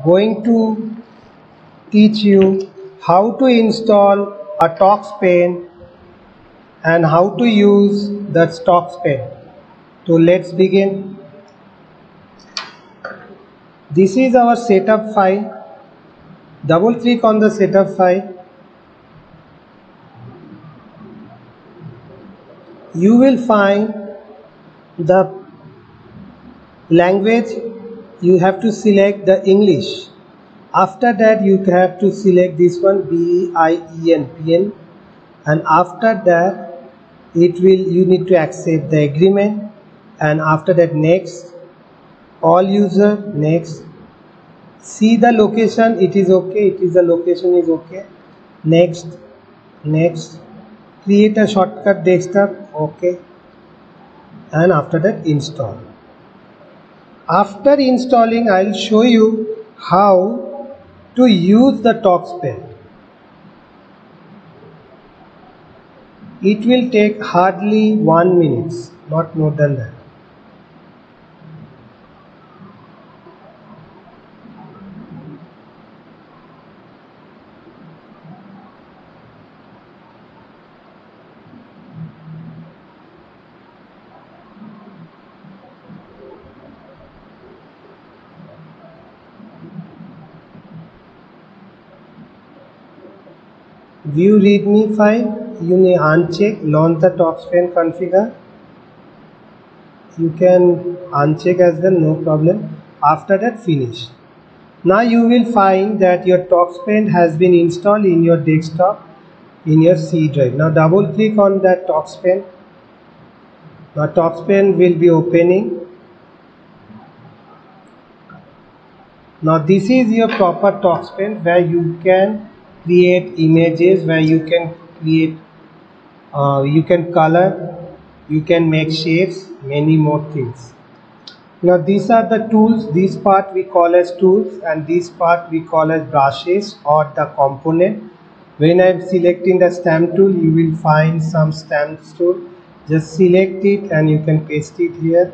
going to teach you how to install a ToxPaint and how to use the ToxPaint. So let's begin. This is our setup file. Double click on the setup file. You will find the language. You have to select the English. After that you have to select this one, BIEN, and after that you need to accept the agreement, and after that next, all user, next, see the location, it is okay, the location is okay, next, create a shortcut desktop, okay, and after that install. After installing, I'll show you how to use the ToxPaint. It will take hardly 1 minute, not more than that. View readme file, you may uncheck, launch the ToxPaint configure. You can uncheck as well, no problem. After that, finish. Now you will find that your ToxPaint has been installed in your desktop, in your C drive. Now double click on that ToxPaint. Now ToxPaint will be opening. Now this is your proper ToxPaint where you can create images, where you can create, you can color, you can make shapes, many more things. Now these are the tools. This part we call as tools and this part we call as brushes or the component. When I am selecting the stamp tool, you will find some stamp tool. Just select it and you can paste it here.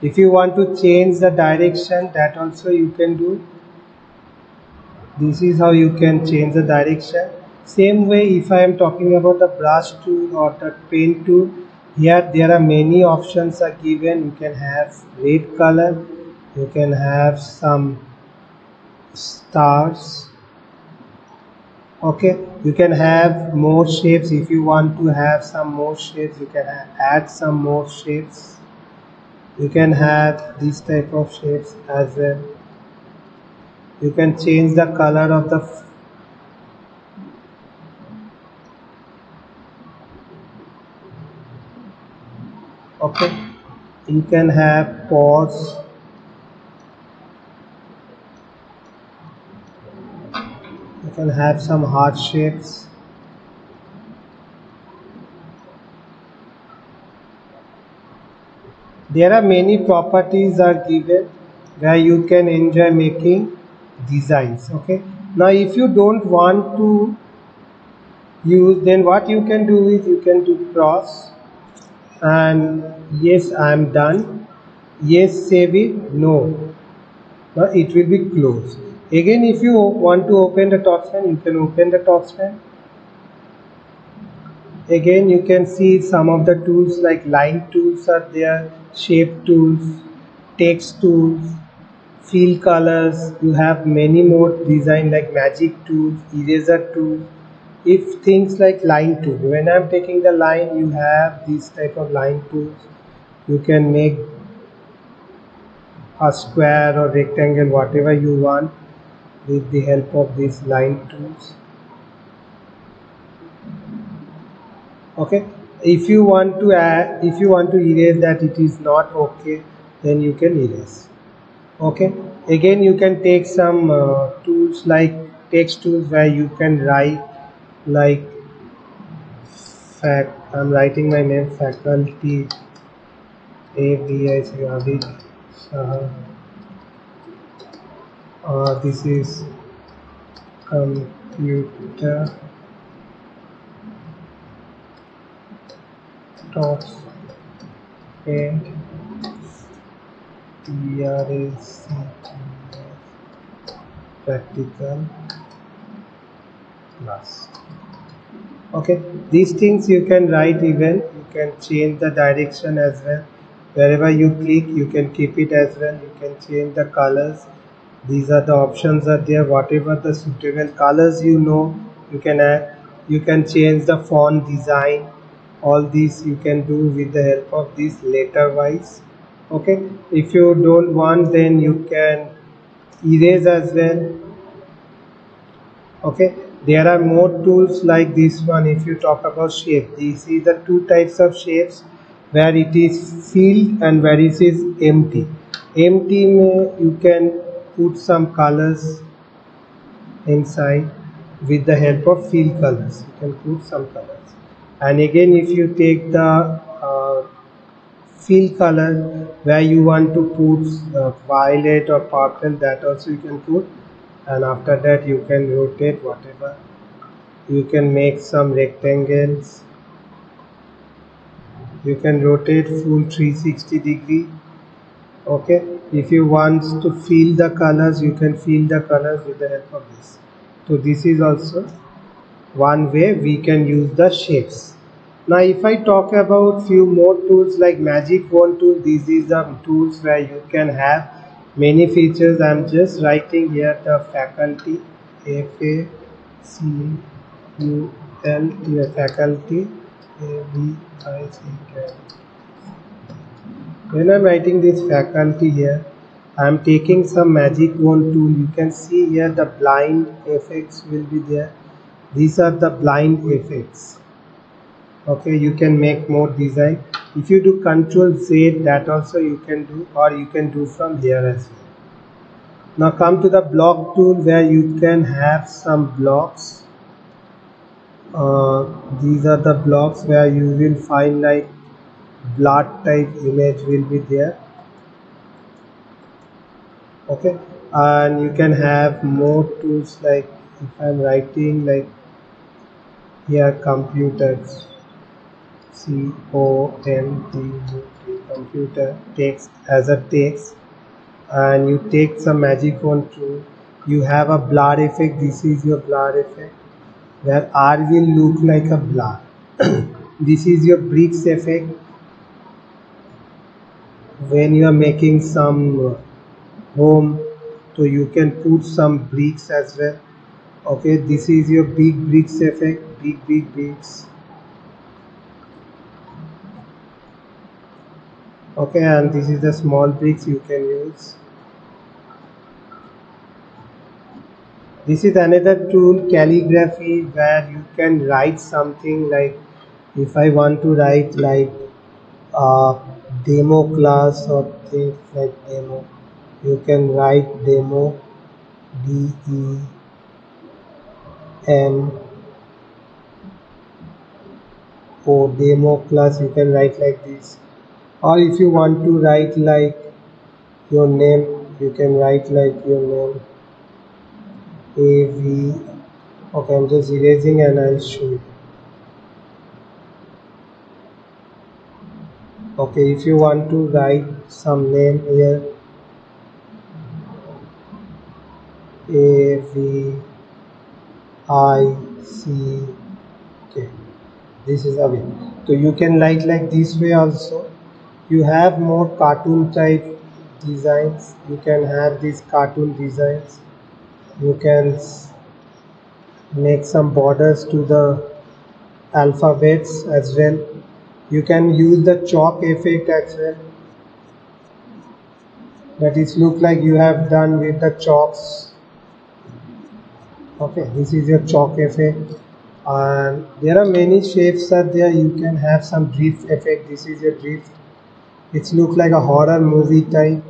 If you want to change the direction, that also you can do. This is how you can change the direction. Same way, if I am talking about the brush tool or the paint tool, here there are many options are given. You can have red color, you can have some stars, okay, you can have more shapes. If you want to have some more shapes, you can add some more shapes. You can have this type of shapes as well. You can change the color of the okay, you can have pause, you can have some heart shapes. There are many properties are given where you can enjoy making designs. Okay, now if you don't want to use, then what you can do is you can do cross and yes, I am done, yes, save it, no, now it will be closed. Again, if you want to open the ToxPaint, you can open the ToxPaint. Again, you can see some of the tools like line tools are there, shape tools, text tools, fill colors. You have many more design like magic tools, eraser tools. If things like line tool, when I'm taking the line, you have this type of line tools. You can make a square or rectangle, whatever you want, with the help of these line tools. Okay, if you want to add, if you want to erase that it is not okay, then you can erase. Okay, again you can take some tools like text tools where you can write like I'm writing my name, faculty AVIC. This is computer ToxPaint, practical class. Okay, these things you can write. Even you can change the direction as well. Wherever you click you can keep it as well. You can change the colors. These are the options are there. Whatever the suitable colors you can add. You can change the font design. All these you can do with the help of this letter wise. Okay, if you don't want, then you can erase as well. Okay, there are more tools like this one. If you talk about shape, these is the two types of shapes, where it is filled and where it is empty. Empty you can put some colors inside. With the help of fill colors you can put some colors. And again, if you take the fill color, where you want to put violet or purple, that also you can put. And after that you can rotate whatever. You can make some rectangles. You can rotate full 360-degree. Okay, if you want to fill the colors, you can fill the colors with the help of this. So this is also one way we can use the shapes. Now if I talk about few more tools like magic wand tool, this is the tools where you can have many features. I'm just writing here the faculty, FACULT, faculty, AVIC. When I'm writing this faculty here, I'm taking some magic wand tool. You can see here the blind effects will be there. These are the blind effects. Okay, you can make more design. If you do Ctrl Z, that also you can do, or you can do from here as well. Now come to the block tool, where you can have some blocks. These are the blocks where you will find like blood type image will be there. Okay, and you can have more tools like, if I'm writing like here, computers, COMPUT, computer, text as a text. And you take some magic wand tool, you have a blur effect. This is your blur effect, where R will look like a blur. This is your bricks effect, when you are making some home, so you can put some bricks as well. Okay, this is your big bricks effect, big bricks. Okay, and this is the small bricks you can use. This is another tool, calligraphy, where you can write something like, if I want to write like demo class or things like demo, you can write demo, DEMO. Demo class, you can write like this. Or if you want to write like your name, you can write like your name, AV. Okay, I'm just erasing and I'll show you. Okay, if you want to write some name here, AVIC. Okay, this is a way. So you can write like this way also. You have more cartoon type designs. You can have these cartoon designs. You can make some borders to the alphabets as well. You can use the chalk effect as well. That is look like you have done with the chalks. Okay, this is your chalk effect. And there are many shapes are there. You can have some drift effect. This is your drift. It looks like a horror movie type.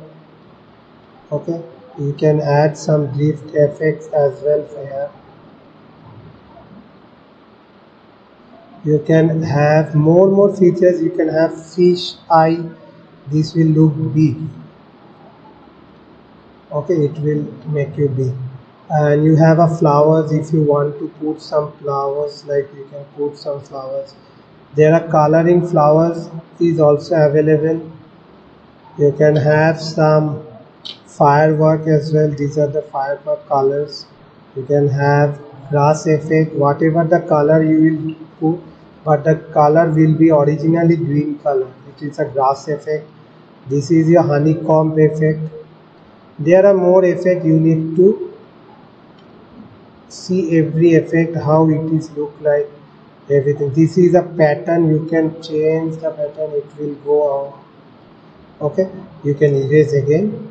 Okay, you can add some drift effects as well for here. You can have more features. You can have fish eye. This will look big. Okay, it will make you big. And you have a flowers. If you want to put some flowers, like you can put some flowers. There are coloring flowers is also available. You can have some firework as well. These are the firework colors. You can have grass effect, whatever the color you will put, but the color will be originally green color. It is a grass effect. This is your honeycomb effect. There are more effects. You need to see every effect, how it is look like, everything. This is a pattern. You can change the pattern, it will go out. Okay, you can erase again.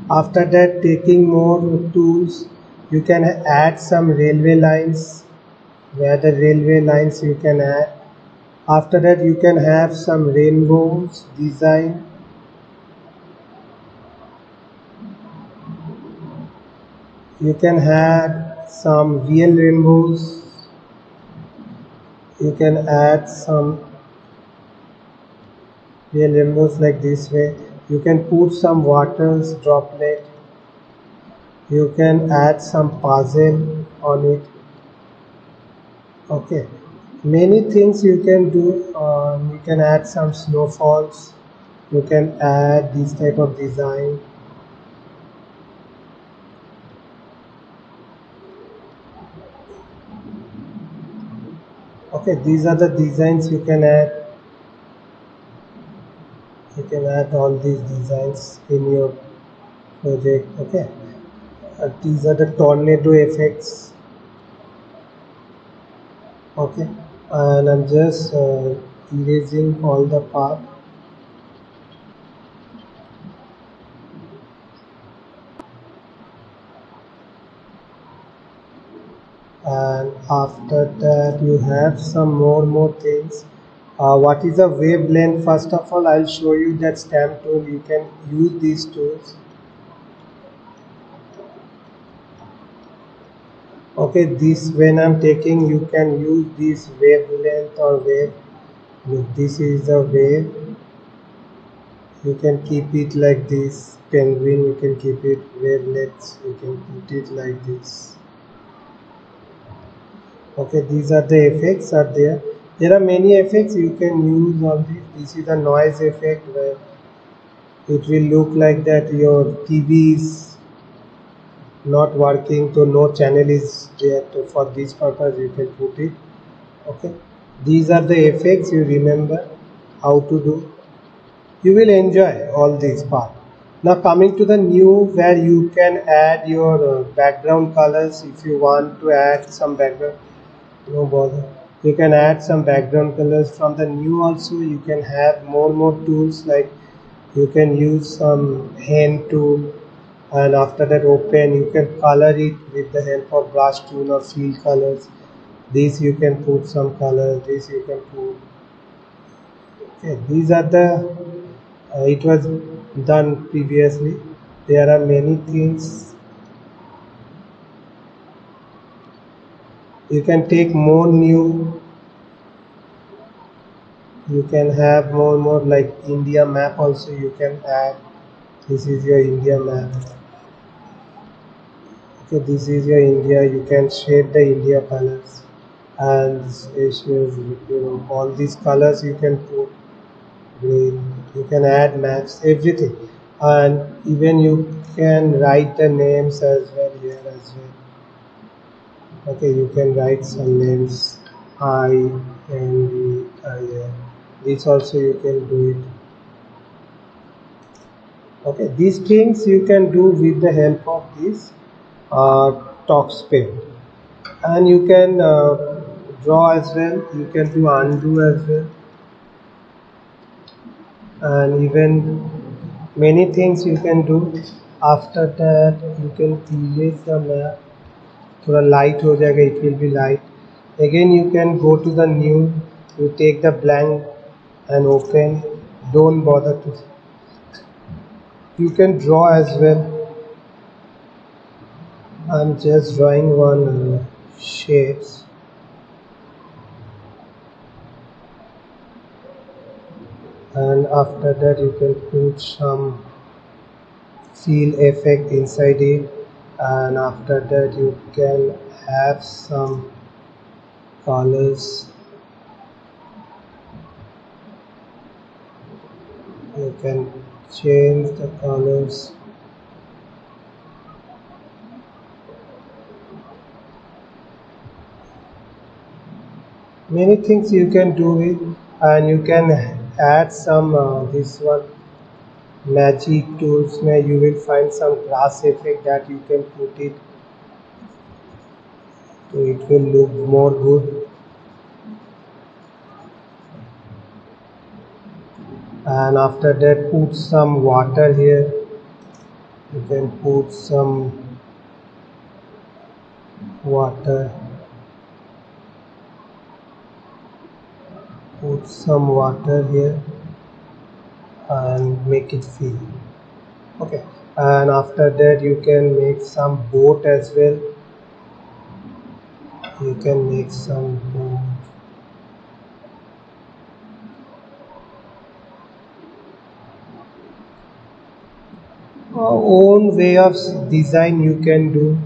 After that, taking more tools, you can add some railway lines, where the railway lines you can add. After that, you can have some rainbows design. You can have some real rainbows. You can add some real rainbows like this way. You can put some waters droplet. You can add some puzzle on it. Okay, many things you can do. You can add some snowfalls. You can add this type of design. Okay, these are the designs you can add. You can add all these designs in your project. Okay, these are the tornado effects. Okay, and I'm just erasing all the part. And after that, you have some more things. What is a wavelength? First of all, I'll show you that stamp tool. You can use these tools. Okay, this when I'm taking, you can use this wavelength or wave. Look, this is a wave. You can keep it like this. Penguin, you can keep it wavelets. You can put it like this. Okay, these are the effects are there. There are many effects you can use on this. This is a noise effect where it will look like that your TV is not working, so no channel is there. So for this purpose you can put it. Okay, these are the effects. You remember how to do. You will enjoy all these part. Now coming to the new, where you can add your background colors. If you want to add some background, no bother, you can add some background colors. From the new also you can have more tools, like you can use some hand tool, and after that open, you can color it with the help of brush tool or fill colors. This you can put some color, this you can put. Okay, these are the it was done previously. There are many things. You can take more new. You can have more like India map also you can add. This is your India map. Okay, this is your India. You can shade the India colors, and all these colors you can put green. You can add maps, everything, and even you can write the names as well here as well. Okay, you can write some names. I. This also you can do it. Okay, these things you can do with the help of this ToxPaint, and you can draw as well. You can do undo as well, and even many things you can do. After that, you can erase the map. थोड़ा light हो जाएगा, it will be light. Again you can go to the new. You take the blank and open. Don't bother to. You can draw as well. I'm just drawing one shapes, and after that you can put some fill effect inside it, and after that you can have some colors. can change the colors. Many things you can do it, and you can add some this one magic tools where you will find some grass effect that you can put it, so it will look more good. And after that, put some water here. You can put some water, here and make it fill. Okay, and after that you can make some boat as well. You can make some boat. Own way of design you can do.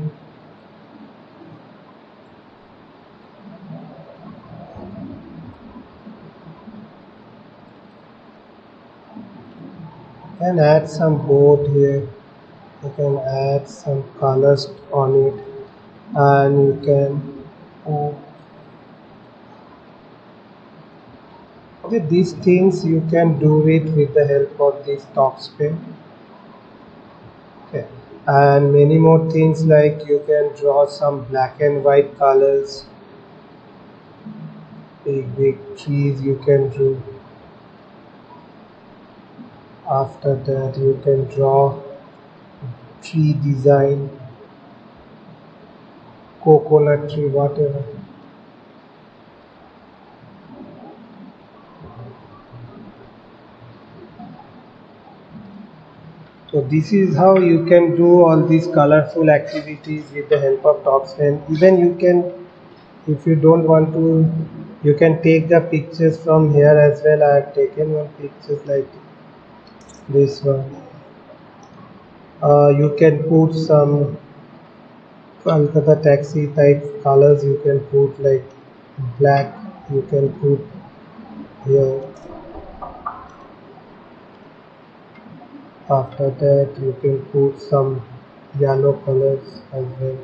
And add some boat here. You can add some colors on it, and you can okay, these things you can do it with the help of this ToxPen. Okay, and many more things, like you can draw some black and white colors. Big trees you can draw. After that you can draw tree design, coconut tree, whatever. So this is how you can do all these colorful activities with the help of ToxPen. Even you can, if you don't want to, you can take the pictures from here as well. I have taken one pictures like this one. You can put some Kolkata taxi type colors. You can put like black. You can put here. After that you can put some yellow colors as well.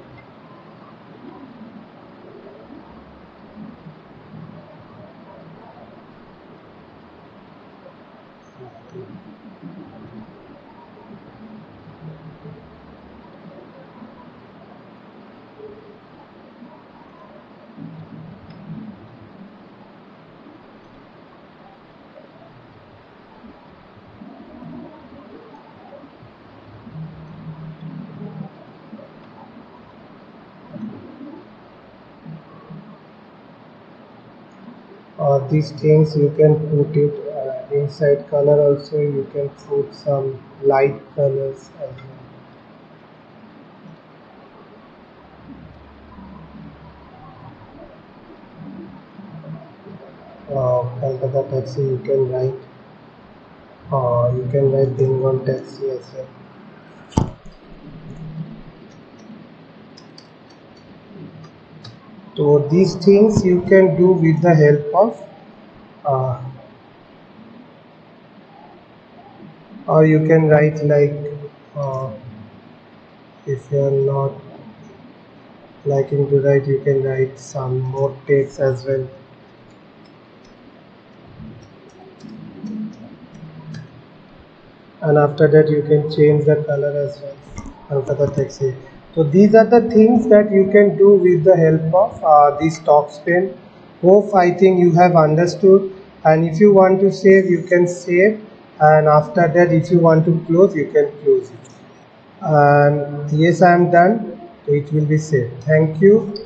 These things you can put it inside color also. You can put some light colors as well. Kolkata taxi you can write. You can write Bengal taxi as well. So these things you can do with the help of or you can write like if you are not liking to write, you can write some more text as well. And after that you can change the color as well. Kolkata taxi. So these are the things that you can do with the help of this ToxPen. Hope I think you have understood. And if you want to save, you can save. And after that, if you want to close, you can close it. And yes, I am done. It will be saved. Thank you.